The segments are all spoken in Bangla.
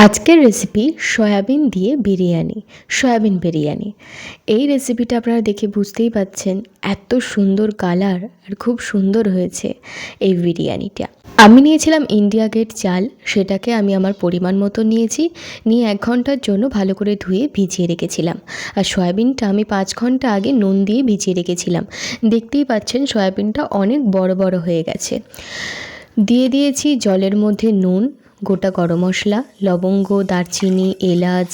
আজকের রেসিপি সয়াবিন দিয়ে বিরিয়ানি, সয়াবিন বিরিয়ানি। এই রেসিপিটা আপনারা দেখে বুঝতেই পাচ্ছেন এত সুন্দর কালার আর খুব সুন্দর হয়েছে এই বিরিয়ানিটা। আমি নিয়েছিলাম ইন্ডিয়া গেট চাল, সেটাকে আমি আমার পরিমাণ মতো নিয়েছি, নিয়ে 1 ঘন্টার জন্য ভালো করে ধুয়ে ভিজিয়ে রেখেছিলাম। আর সয়াবিনটা আমি 5 ঘন্টা আগে নুন দিয়ে ভিজিয়ে রেখেছিলাম। দেখতেই পাচ্ছেন সয়াবিনটা অনেক বড় বড় হয়ে গেছে। দিয়ে দিয়েছি জলের মধ্যে নুন, গোটা গরম মশলা, লবঙ্গ, দারচিনি, এলাচ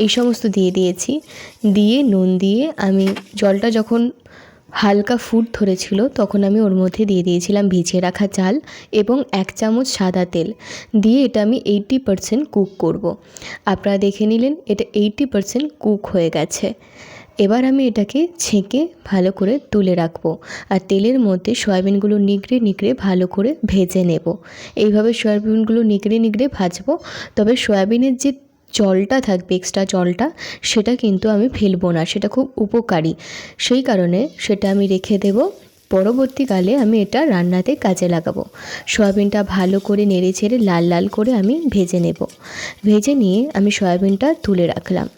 এই সমস্ত দিয়ে দিয়েছি। দিয়ে নুন দিয়ে আমি জলটা যখন হালকা ফুট ধরেছিল তখন আমি ওর মধ্যে দিয়ে দিয়েছিলাম ভিজিয়ে রাখা চাল এবং 1 চামচ সাদা তেল দিয়ে এটা আমি 80% কুক করব। আপনারা দেখে নিলেন এটা 80% কুক হয়ে গেছে। এবার আমি এটাকে ছেঁকে ভালো করে তুলে রাখবো আর তেলের মধ্যে সয়াবিনগুলো নিগড়ে নিগড়ে ভালো করে ভেজে নেব। এইভাবে সয়াবিনগুলো নিগড়ে নিগড়ে ভাজবো, তবে সয়াবিনের যে জলটা থাকবে, এক্সট্রা জলটা, সেটা কিন্তু আমি ফেলবো না, সেটা খুব উপকারী। সেই কারণে সেটা আমি রেখে দেব, পরবর্তীকালে আমি এটা রান্নাতে কাজে লাগাবো। সয়াবিনটা ভালো করে নেড়ে ছেড়ে লাল লাল করে আমি ভেজে নেব। ভেজে নিয়ে আমি সয়াবিনটা তুলে রাখলাম,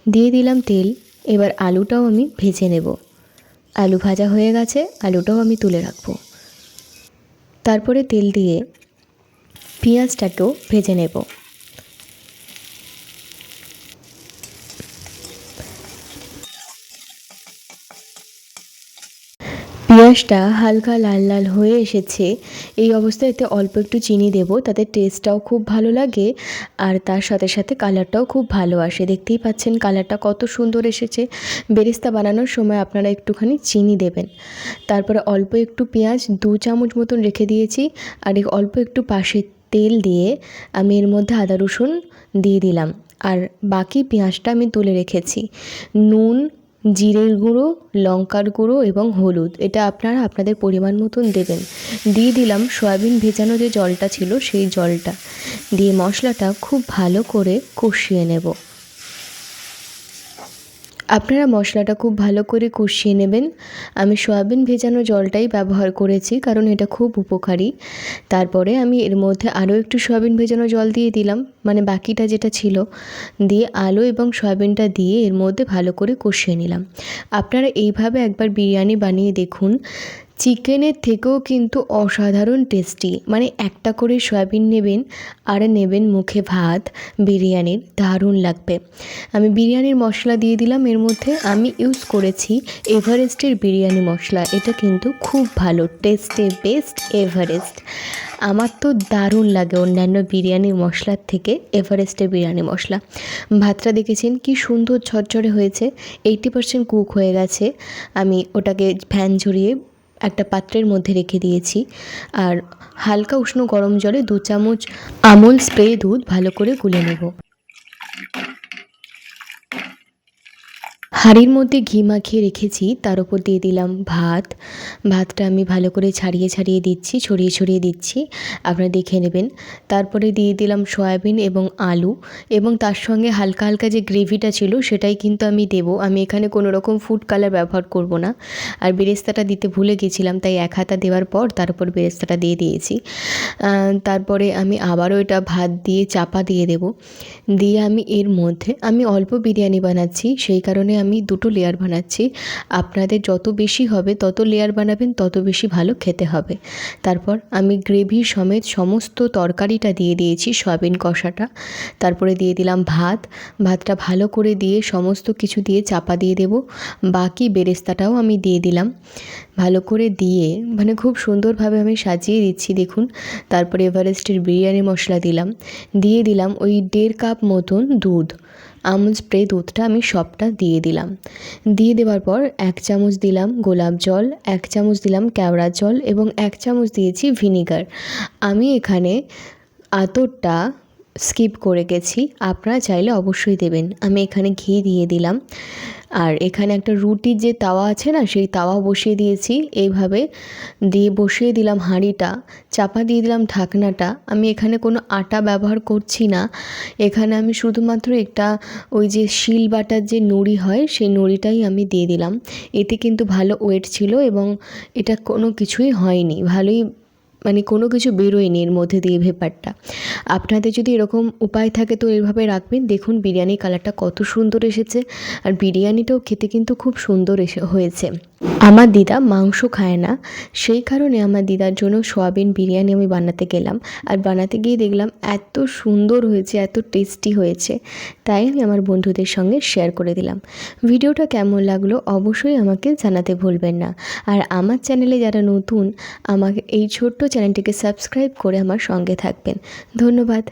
দিয়ে দিলাম তেল। এবার আলুটাও আমি ভেজে নেব। আলু ভাজা হয়ে গেছে, আলুটাও আমি তুলে রাখবো। তারপরে তেল দিয়ে পেঁয়াজটাকেও ভেজে নেব। পেঁয়াজটা হালকা লাল লাল হয়ে এসেছে, এই অবস্থায় এতে অল্প একটু চিনি দেব, তাতে টেস্টটাও খুব ভালো লাগে আর তার সাথে সাথে কালারটাও খুব ভালো আসে। দেখতেই পাচ্ছেন কালারটা কত সুন্দর এসেছে। বেরেস্তা বানানোর সময় আপনারা একটুখানি চিনি দেবেন। তারপরে অল্প একটু পেঁয়াজ 2 চামচ মতন রেখে দিয়েছি আর অল্প একটু পাশে তেল দিয়ে আমি এর মধ্যে আদা রসুন দিয়ে দিলাম আর বাকি পেঁয়াজটা আমি তুলে রেখেছি। নুন, জিরের গুঁড়ো, লঙ্কার গুঁড়ো এবং হলুদ এটা আপনারা আপনাদের পরিমাণ মতন দেবেন। দিয়ে দিলাম সয়াবিন ভেজানো যে জলটা ছিল সেই জলটা দিয়ে মশলাটা খুব ভালো করে কষিয়ে নেব। আপনারা মশলাটা খুব ভালো করে কষিয়ে নেবেন। আমি সয়াবিন ভেজানো জলটাই ব্যবহার করেছি কারণ এটা খুব উপকারী। তারপরে আমি এর মধ্যে আরও একটু সয়াবিন ভেজানো জল দিয়ে দিলাম, মানে বাকিটা যেটা ছিল, দিয়ে আলু এবং সয়াবিনটা দিয়ে এর মধ্যে ভালো করে কষিয়ে নিলাম। আপনারা এইভাবে একবার বিরিয়ানি বানিয়ে দেখুন, চিকেনের থেকেও কিন্তু অসাধারণ টেস্টি। মানে একটা করে সয়াবিন নেবেন আর নেবেন মুখে ভাত, বিরিয়ানির দারুণ লাগবে। আমি বিরিয়ানির মশলা দিয়ে দিলাম এর মধ্যে। আমি ইউজ করেছি এভারেস্টের বিরিয়ানি মশলা, এটা কিন্তু খুব ভালো, টেস্টে বেস্ট এভারেস্ট। আমার তো দারুণ লাগে অন্যান্য বিরিয়ানির মশলার থেকে এভারেস্টের বিরিয়ানি মশলা। ভাতটা দেখেছেন কি সুন্দর ঝরঝরে হয়েছে, 80% কুক হয়ে গেছে। আমি ওটাকে ফ্যান ঝরিয়ে একটা পাত্রের মধ্যে রেখে দিয়েছি আর হালকা উষ্ণ গরম জলে 2 চামচ আমুল স্প্রে দুধ ভালো করে গুলে নেব। হাঁড়ির মধ্যে ঘি মাখিয়ে রেখেছি, তার উপর দিয়ে দিলাম ভাত। ভাতটা আমি ভালো করে ছড়িয়ে ছড়িয়ে দিচ্ছি, আপনারা দেখে নেবেন। তারপরে দিয়ে দিলাম সয়াবিন এবং আলু এবং তার সঙ্গে হালকা হালকা যে গ্রেভিটা ছিল সেটাই কিন্তু আমি দেবো। আমি এখানে কোনো রকম ফুড কালার ব্যবহার করব না। আর বেরেস্তাটা দিতে ভুলে গেছিলাম, তাই 1 হাতা দেওয়ার পর তার উপর বেরেস্তাটা দিয়ে দিয়েছি। তারপরে আমি আবারও এটা ভাত দিয়ে চাপা দিয়ে দেব। দিয়ে আমি এর মধ্যে আমি অল্প বিরিয়ানি বানাচ্ছি, সেই কারণে আমি 2টো লেয়ার বানাচ্ছি। আপনাদের যত বেশি হবে তত লেয়ার বানাবেন, তত বেশি ভালো খেতে হবে। তারপর আমি গ্রেভি সমেত সমস্ত তরকারিটা দিয়ে দিয়েছি, সয়াবিন কষাটা। তারপরে দিয়ে দিলাম ভাতটা ভালো করে দিয়ে সমস্ত কিছু দিয়ে চাপা দিয়ে দেব। বাকি বেরেস্তাটাও আমি দিয়ে দিলাম ভালো করে দিয়ে, মানে খুব সুন্দরভাবে আমি সাজিয়ে দিচ্ছি দেখুন। তারপরে এভারেস্টের বিরিয়ানি মশলা দিলাম, দিয়ে দিলাম ওই 1.5 কাপ মতন দুধ, আমুল স্প্রে দুধটা আমি সবটা দিয়ে দিলাম। দিয়ে দেওয়ার পর 1 চামচ দিলাম গোলাপ জল, 1 চামচ দিলাম কেওড়া জল এবং 1 চামচ দিয়েছি ভিনিগার। আমি এখানে আতরটা স্কিপ করে গেছি, আপনারা চাইলে অবশ্যই দেবেন। আমি এখানে ঘি দিয়ে দিলাম আর এখানে একটা রুটির যে তাওয়া আছে না, সেই তাওয়া বসিয়ে দিয়েছি। এইভাবে দিয়ে বসিয়ে দিলাম হাঁড়িটা, চাপা দিয়ে দিলাম ঢাকনাটা। আমি এখানে কোনো আটা ব্যবহার করছি না, এখানে আমি শুধুমাত্র একটা ওই যে শিল বাটার যে নুড়ি হয় সেই নুড়িটাই আমি দিয়ে দিলাম। এতে কিন্তু ভালো ওয়েট ছিল এবং এটা কোনো কিছুই হয়নি, ভালোই মানে কোনো কিছু বেরোয়নি এর মধ্যে দিয়ে ভেপারটা। আপনাদের যদি এরকম উপায় থাকে তো এভাবে রাখবেন। দেখুন বিরিয়ানির কালারটা কত সুন্দর এসেছে, আর বিরিয়ানিটাও খেতে কিন্তু খুব সুন্দর হয়েছে। আমার দিদা মাংস খায় না, সেই কারণে আমার দিদার জন্য সয়াবিন বিরিয়ানি আমি বানাতে গেলাম, আর বানাতে গিয়ে দেখলাম এত সুন্দর হয়েছে, এত টেস্টি হয়েছে, তাই আমি আমার বন্ধুদের সঙ্গে শেয়ার করে দিলাম। ভিডিওটা কেমন লাগলো অবশ্যই আমাকে জানাতে ভুলবেন না। আর আমার চ্যানেলে যারা নতুন, আমাকে এই ছোট্ট চ্যানেলটিকে সাবস্ক্রাইব করে আমার সঙ্গে থাকবেন। ধন্যবাদ।